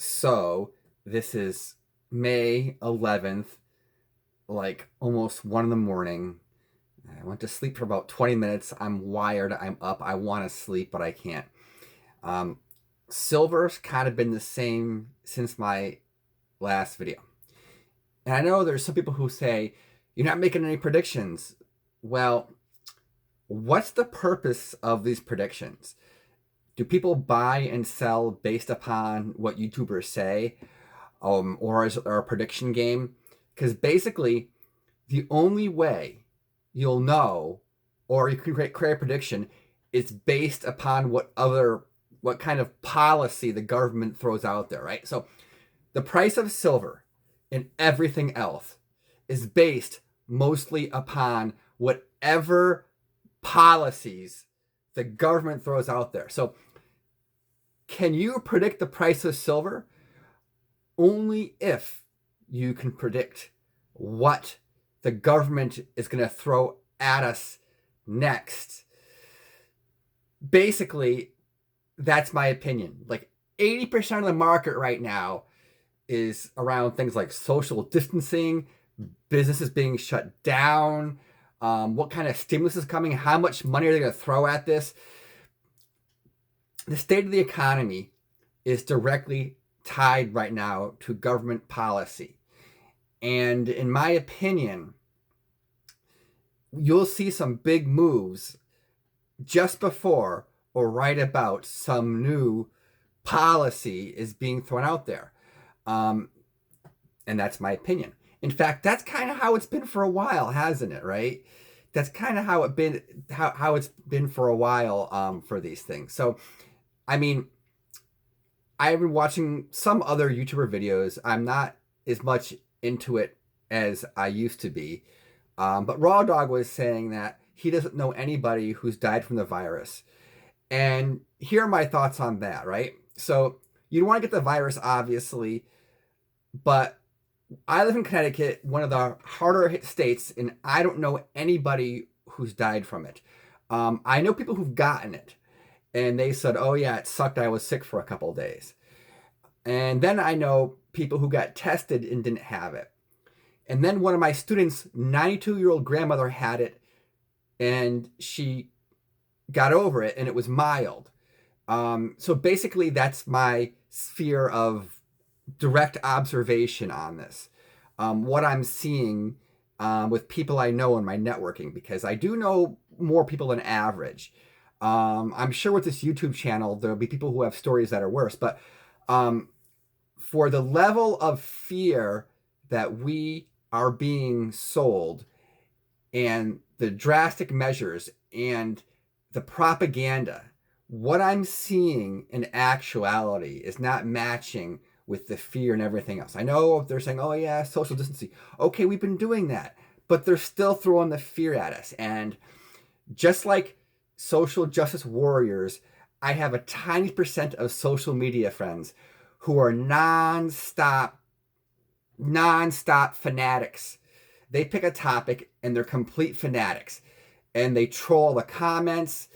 So this is May 11th, like almost 1 in the morning. I went to sleep for about 20 minutes. I'm wired. I'm up. I want to sleep, but I can't. Um, Silver's kind of been the same since my last video. And I know there's some people who say, you're not making any predictions. Well, what's the purpose of these predictions? Do people buy and sell based upon what YouTubers say? Or is it a prediction game? Because basically, the only way you'll know, or you can create a prediction, is based upon what kind of policy the government throws out there, right? So the price of silver and everything else is based mostly upon whatever policies the government throws out there. So can you predict the price of silver? Only if you can predict what the government is going to throw at us next. Basically, that's my opinion. Like 80% of the market right now is around things like social distancing, businesses being shut down, what kind of stimulus is coming, how much money are they going to throw at this. The state of the economy is directly tied right now to government policy. And in my opinion, you'll see some big moves just before or right about some new policy is being thrown out there. And that's my opinion. In fact, that's kind of how it's been for a while, hasn't it, right? That's kind of how it's been for a while for these things. So, I mean, I've been watching some other YouTuber videos. I'm not as much into it as I used to be. But Raw Dog was saying that he doesn't know anybody who's died from the virus. And here are my thoughts on that, right? So you don't want to get the virus, obviously, but I live in Connecticut, one of the harder hit states, and I don't know anybody who's died from it. I know people who've gotten it, and they said, oh yeah, it sucked. I was sick for a couple of days. And then I know people who got tested and didn't have it. And then one of my students' 92-year-old grandmother had it, and she got over it, and it was mild. So basically, that's my sphere of direct observation on this. What I'm seeing with people I know in my networking, because I do know more people than average. I'm sure with this YouTube channel, there'll be people who have stories that are worse. But for the level of fear that we are being sold, and the drastic measures and the propaganda, what I'm seeing in actuality is not matching with the fear and everything else. I know they're saying, oh yeah, social distancing. Okay, we've been doing that, but they're still throwing the fear at us. And just like social justice warriors, I have a tiny percent of social media friends who are non-stop fanatics. They pick a topic and they're complete fanatics, and they troll the comments.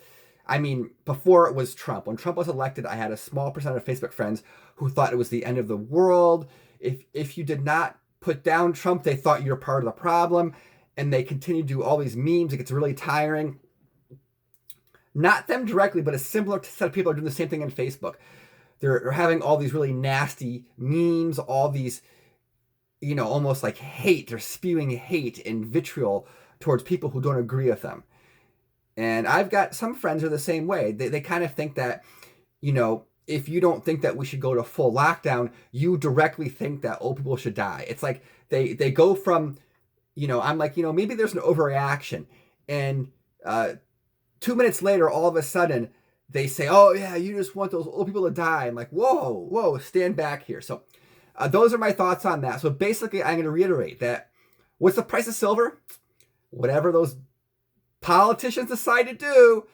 I mean, before it was Trump, when Trump was elected, I had a small percent of Facebook friends who thought it was the end of the world. If you did not put down Trump, they thought you're part of the problem, and they continue to do all these memes. It gets really tiring. Not them directly, but a similar set of people are doing the same thing on Facebook. They're having all these really nasty memes, all these, almost like hate. They're spewing hate and vitriol towards people who don't agree with them. And I've got some friends who are the same way. They kind of think that, if you don't think that we should go to full lockdown, you directly think that old people should die. It's like they go from, I'm like, maybe there's an overreaction. And 2 minutes later, all of a sudden, they say, oh yeah, you just want those old people to die. I'm like, whoa, stand back here. So those are my thoughts on that. So basically, I'm going to reiterate that what's the price of silver? Whatever those politicians decide to do,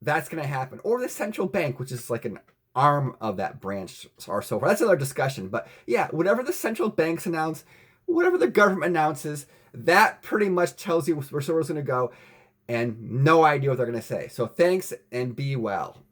that's going to happen. Or the central bank, which is like an arm of that branch or so forth. That's another discussion. But yeah, whatever the central banks announce, whatever the government announces, that pretty much tells you where silver's going to go, and no idea what they're going to say. So thanks and be well.